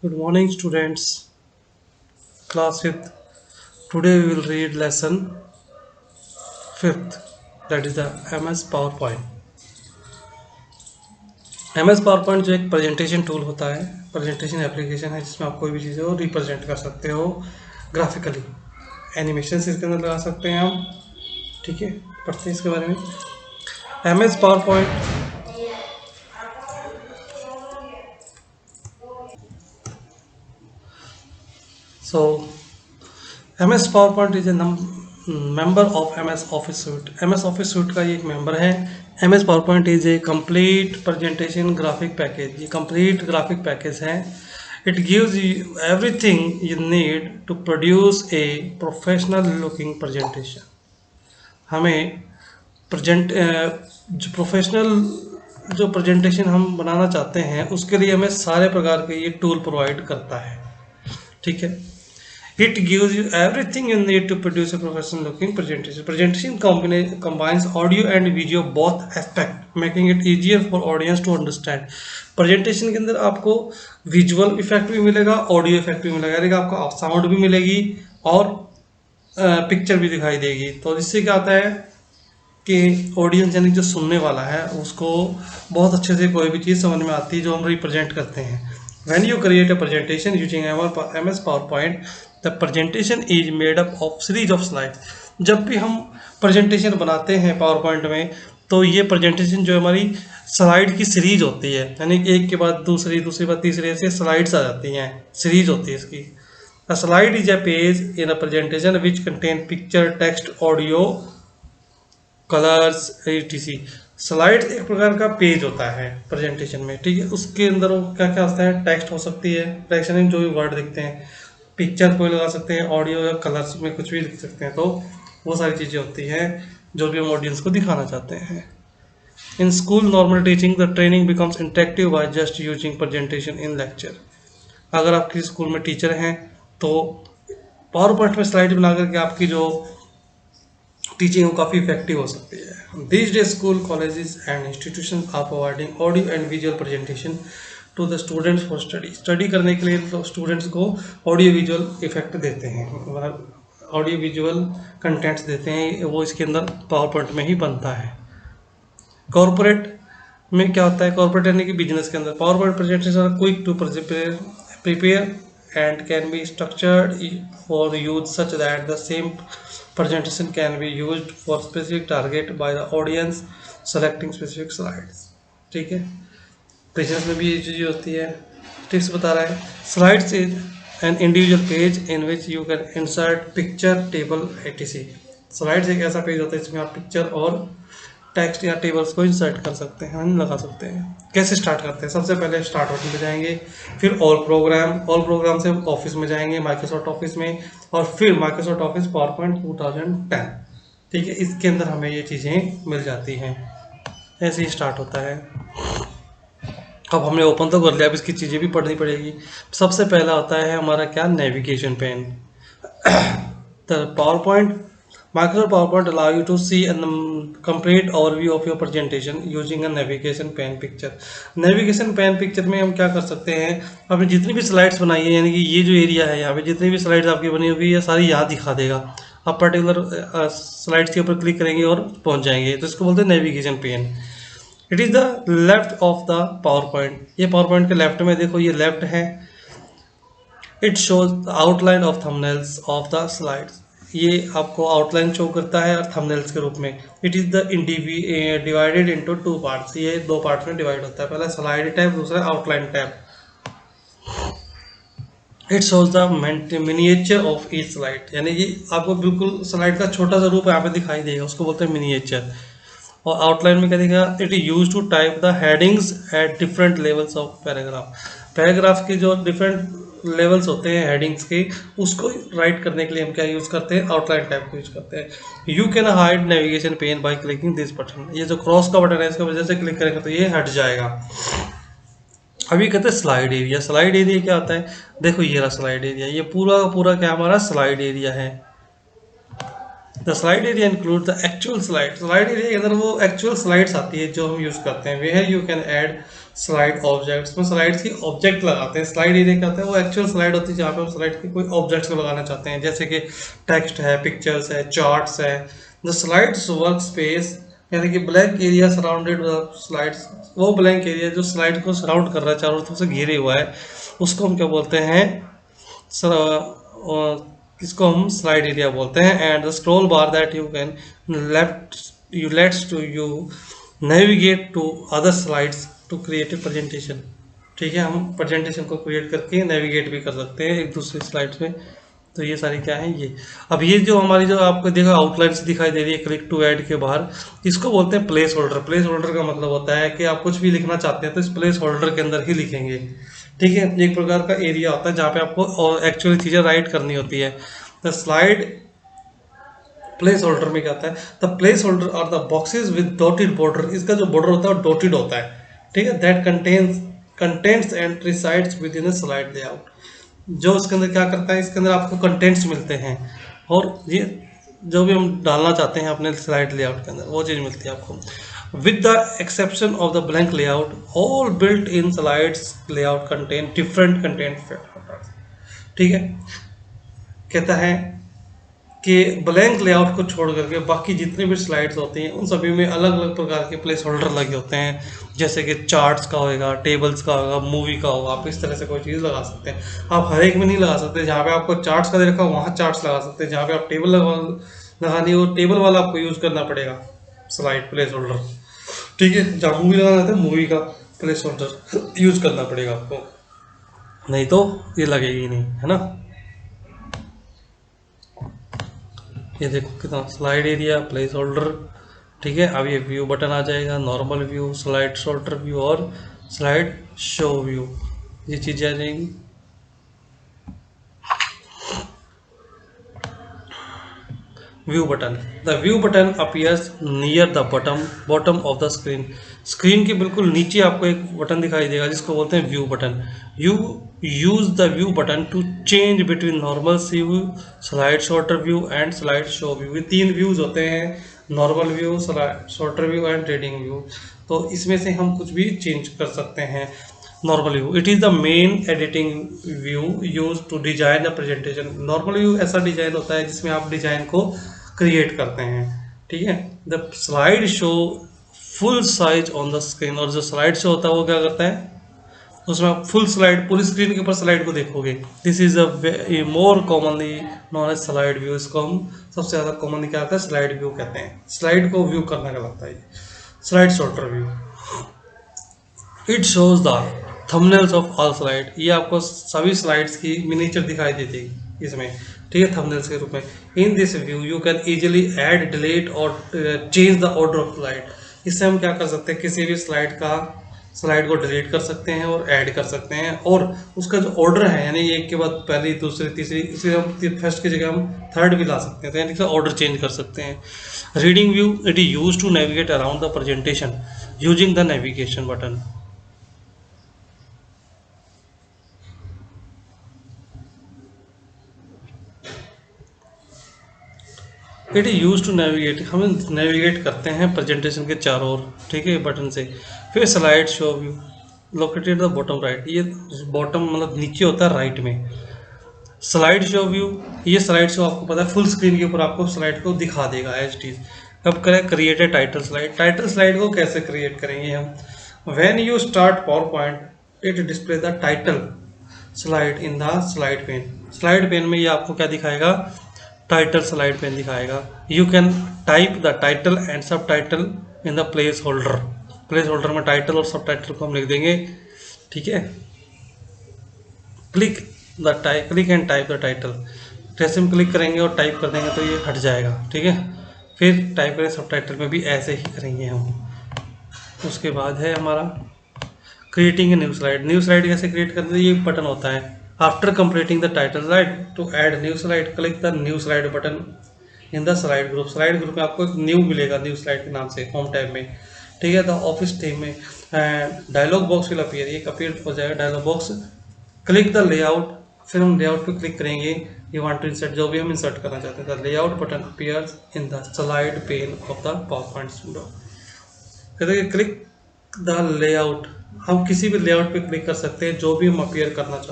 Good morning, students. Class 5th. Today we will read lesson 5th, that is the MS PowerPoint. MS PowerPoint जो एक presentation tool होता है, presentation application है जिसमें आप कोई भी चीज़ हो रिप्रेजेंट कर सकते हो ग्राफिकली। एनिमेशन इसके अंदर लगा सकते हैं हम। ठीक है, पढ़ते हैं इसके बारे में। MS PowerPoint so MS PowerPoint is a member of MS Office Suite. MS Office Suite का ये एक मेंबर है। MS PowerPoint is a complete presentation graphic package. ये complete graphic package है। It gives you everything you need to produce a professional looking presentation. हमें present जो professional जो presentation हम बनाना चाहते हैं उसके लिए हमें सारे प्रकार के ये टूल प्रोवाइड करता है। ठीक है, it gives you everything you need to produce a professional looking presentation. Presentation combines audio and video both aspect, making it easier for audience to understand. Presentation के अंदर आपको विजुअल इफेक्ट भी मिलेगा, audio effect भी मिलेगा, आपको sound भी मिलेगी और पिक्चर भी दिखाई देगी। तो इससे क्या होता है कि ऑडियंस यानी जो सुनने वाला है उसको बहुत अच्छे से कोई भी चीज़ समझ में आती है जो हम रिप्रेजेंट करते हैं। When you create a presentation using MS PowerPoint, the presentation is made up of series of slides. जब भी हम प्रेजेंटेशन बनाते हैं पावर में तो ये प्रेजेंटेशन जो हमारी स्लाइड की सीरीज होती है, यानी एक के बाद दूसरी, दूसरी बाद तीसरी, ऐसे स्लाइड्स आ जाती हैं, सीरीज होती है इसकी। A slide is a page in a presentation which contain picture, text, audio, colours etc. Slide एक प्रकार का पेज होता है प्रेजेंटेशन में। ठीक है, उसके अंदर वो क्या क्या होता है, टेक्स्ट हो सकती है, टेक्स्ट में जो भी वर्ड दिखते हैं, पिक्चर कोई लगा सकते हैं, ऑडियो या कलर्स में कुछ भी लिख सकते हैं। तो वो सारी चीज़ें होती हैं जो भी हम ऑडियंस को दिखाना चाहते हैं। In school normal teaching the training becomes interactive by just using presentation in lecture. अगर आप किसी स्कूल में टीचर हैं तो पावर पॉइंट में स्लाइड बना करके आपकी जो टीचिंग काफ़ी इफेक्टिव हो सकती है। This day school, colleges and institution are providing audio and visual presentation to the students for study करने के लिए तो स्टूडेंट्स को ऑडियो विजुअल इफेक्ट देते हैं, ऑडियो विजुअल कंटेंट्स देते हैं, वो इसके अंदर पावर पॉइंट में ही बनता है। कॉर्पोरेट में क्या होता है, कॉर्पोरेट यानी कि बिजनेस के अंदर power point presentation are quick to prepare and can be structured for use such that the same presentation can be used for specific target by the audience selecting specific slides. ठीक है, business में भी ये चीज़ होती है। Tips बता रहा है, slides is an individual page in which you can insert picture, table etc. Slides एक ऐसा पेज होता है जिसमें आप पिक्चर और टेक्स्ट या टेबल्स को इंसर्ट कर सकते हैं, लगा सकते हैं। कैसे स्टार्ट करते हैं, सबसे पहले स्टार्ट बटन पे जाएंगे, फिर ऑल प्रोग्राम से ऑफिस में जाएंगे, माइक्रोसॉफ्ट ऑफिस में, और फिर माइक्रोसॉफ्ट ऑफिस पावरपॉइंट 2010। ठीक है, इसके अंदर हमें ये चीज़ें मिल जाती हैं। ऐसे ही स्टार्ट होता है। अब हमने ओपन तो कर लिया, अब इसकी चीज़ें भी पढ़नी पड़ेगी। सबसे पहला होता है हमारा क्या, navigation pane. The PowerPoint Microsoft PowerPoint allow you to see a complete overview of your presentation using a navigation pane picture. Navigation pane picture में हम क्या कर सकते हैं, आपने जितनी भी स्लाइड्स बनाई है, यानी कि ये जो एरिया है यहाँ पे जितनी भी स्लाइड्स आपकी बनी होगी ये सारी यहाँ दिखा देगा। आप पर्टिकुलर स्लाइड्स के ऊपर क्लिक करेंगे और पहुँच जाएंगे, तो इसको बोलते हैं navigation pane. It is the left of the power point. ये पावर पॉइंट के लेफ्ट में देखो, ये लेफ्ट है। It shows outline of thumbnails of the slides. ये आपको आउटलाइन शो करता है और थंबनेल्स के रूप में। It is the divided into 2 parts. ये 2 पार्ट्स में डिवाइड होता है, पहला स्लाइड टैब, दूसरा outline tab. It shows the miniature of each slide, यानी कि आपको बिल्कुल स्लाइड का छोटा सा रूप यहाँ पे दिखाई देगा, उसको बोलते हैं मिनिएचर। और आउटलाइन में क्या दिखेगा, it is use to type the headings at different levels of paragraph. Paragraph के जो डिफरेंट लेवल्स होते हैं हेडिंग्स के, उसको राइट करने के लिए हम क्या यूज़ करते हैं, आउटलाइन टैब को यूज़ करते हैं। You can hide navigation pane by clicking this button. ये जो क्रॉस का बटन है इसको वजह से क्लिक करेंगे तो ये हट जाएगा। अभी कहते हैं स्लाइड एरिया। स्लाइड एरिया क्या होता है, देखो ये रहा स्लाइड एरिया, ये पूरा का पूरा क्या हमारा स्लाइड एरिया है। The slide area include the actual slide. Slide area के अंदर वो एक्चुअल स्लाइड्स आती है जो हम यूज़ करते हैं। Where you can add slide objects में स्लाइड्स की ऑब्जेक्ट लगाते हैं। स्लाइड एरिया क्या होता है, वो एक्चुअल स्लाइड होती है जहाँ पे हम स्लाइड के कोई ऑब्जेक्ट्स को लगाना चाहते हैं, जैसे कि टेक्स्ट है, पिक्चर्स है, चार्ट्स है। द स्लाइड्स वर्क स्पेस यानी कि ब्लैंक एरिया सराउंडेड स्लाइड्स, वो ब्लैंक एरिया जो स्लाइड को सराउंड कर रहा है, चारों तरफ से घेरे हुआ है, उसको हम क्या बोलते हैं, किसको हम स्लाइड एरिया बोलते हैं। And the scroll bar that you can left you let's to you navigate to other slides to create a presentation. ठीक है, हम प्रेजेंटेशन को क्रिएट करके नेविगेट भी कर सकते हैं एक दूसरी स्लाइड्स में। तो ये सारी क्या है ये। अब ये जो हमारी जो आपको देखा आउटलाइन्स दिखाई दे रही है क्लिक टू ऐड के बाहर, इसको बोलते हैं प्लेस होल्डर। प्लेस होल्डर का मतलब होता है कि आप कुछ भी लिखना चाहते हैं तो इस प्लेस होल्डर के अंदर ही लिखेंगे। ठीक है, एक प्रकार का एरिया होता है जहाँ पे आपको एक्चुअली चीज़ें राइट करनी होती है। द स्लाइड प्लेस होल्डर में क्या होता है, द प्लेस होल्डर और the boxes with dotted border, इसका जो बॉर्डर होता है वो डॉटेड होता है। ठीक है, that contents and resides with in A slide layout. जो इसके अंदर क्या करता है, इसके अंदर आपको कंटेंट्स मिलते हैं और ये जो भी हम डालना चाहते हैं अपने स्लाइड लेआउट के अंदर वो चीज़ मिलती है आपको। With the exception of the blank layout, all built in slides layout contain different content. ठीक है, कहता है कि ब्लैंक लेआउट को छोड़ करके बाकी जितने भी स्लाइड्स होती हैं उन सभी में अलग अलग प्रकार के प्लेस होल्डर लगे होते हैं, जैसे कि चार्ट्स का होगा, टेबल्स का होगा, मूवी का होगा। आप इस तरह से कोई चीज़ लगा सकते हैं। आप हर एक में नहीं लगा सकते, जहाँ पे आपको चार्ट्स का दे रखा वहाँ चार्ट्स लगा सकते हैं, जहाँ पे आप टेबल लगानी हो टेबल वाला आपको यूज़ करना पड़ेगा स्लाइड प्लेस होल्डर। ठीक है, जहाँ मूवी लगाना था मूवी का प्लेस होल्डर यूज़ करना पड़ेगा आपको, नहीं तो ये लगेगी नहीं, है ना। ये देखो कितना स्लाइड एरिया, प्लेस होल्डर। ठीक है, अब ये व्यू बटन आ जाएगा, normal view, slide sorter view और स्लाइड शो व्यू, ये चीजें आ जाएंगी। View button, the view button appears near the bottom of the screen. Screen के बिल्कुल नीचे आपको एक बटन दिखाई देगा जिसको बोलते हैं view button. You use the view button to change between normal see view, slide sorter view and slide show view. ये तीन व्यूज होते हैं, normal view, slide sorter view and reading view. तो इसमें से हम कुछ भी चेंज कर सकते हैं। Normal view, it is the main editing view use to design the presentation. Normal view ऐसा डिजाइन होता है जिसमें आप डिजाइन को क्रिएट करते हैं। ठीक है, the slide show full size on the screen, और जो स्लाइड शो होता है वो क्या करता है, उसमें आप फुल स्लाइड पूरी स्क्रीन के ऊपर स्लाइड को देखोगे। This is a more commonly known as slide view. इसको हम सबसे ज़्यादा कॉमनली क्या होता है, स्लाइड व्यू कहते हैं। स्लाइड को व्यू करना कहलाता है slide sorter view. It shows the thumbnails of all slide, ये आपको सभी स्लाइड्स की मिनीचर दिखाई देती है इसमें। ठीक है, थंबनेल्स के रूप में। In this view you can easily add, delete और change the order of slide. इससे हम क्या कर सकते हैं, किसी भी स्लाइड को डिलीट कर सकते हैं और ऐड कर सकते हैं, और उसका जो ऑर्डर है यानी एक के बाद पहली, दूसरी, तीसरी, इसलिए हम फर्स्ट की जगह हम थर्ड भी ला सकते हैं, तो यानी कि ऑर्डर चेंज कर सकते हैं। Reading view, it is use to navigate around the presentation using the navigation button. It is use to navigate, हम नेविगेट करते हैं प्रेजेंटेशन के चारों ओर। ठीक है, बटन से। फिर slide show view located the bottom right, ये बॉटम मतलब नीचे होता है राइट में। स्लाइड शो व्यू, ये स्लाइड शो आपको पता है फुल स्क्रीन के ऊपर आपको स्लाइड को दिखा देगा एज इट इज। अब करें create a title slide. Title slide को कैसे क्रिएट करेंगे हम, when you start PowerPoint it display the title slide in the slide pane. Slide pane में ये आपको क्या दिखाएगा, टाइटल स्लाइड पेन दिखाएगा। You can type the title and subtitle in the placeholder. Placeholder में title और subtitle को हम लिख देंगे। ठीक है, click and type the title, जैसे हम क्लिक करेंगे और टाइप कर देंगे तो ये हट जाएगा। ठीक है, फिर टाइप करें सब टाइटल में भी ऐसे ही करेंगे हम। उसके बाद है हमारा creating a new slide. New slide कैसे क्रिएट करते हैं, ये बटन होता है। After completing the title slide to add new slide click the new slide button in the slide group. Slide group में आपको एक न्यू मिलेगा, न्यू स्लाइड के नाम से, होम टैब में। ठीक है, द ऑफिस थीम में डायलॉग बॉक्स विल अपीयर, ये अपीयर हो जाएगा dialog box. Click the layout, फिर हम लेआउट पे क्लिक करेंगे। यू वांट टू इंसर्ट, जो भी हम इंसर्ट करना चाहते हैं। The layout button appears in the slide pain of the PowerPoint window. कहते हैं क्लिक द लेआउट हम किसी भी लेआउट पे क्लिक कर सकते हैं जो भी हम अपीयर करना चाहते हैं।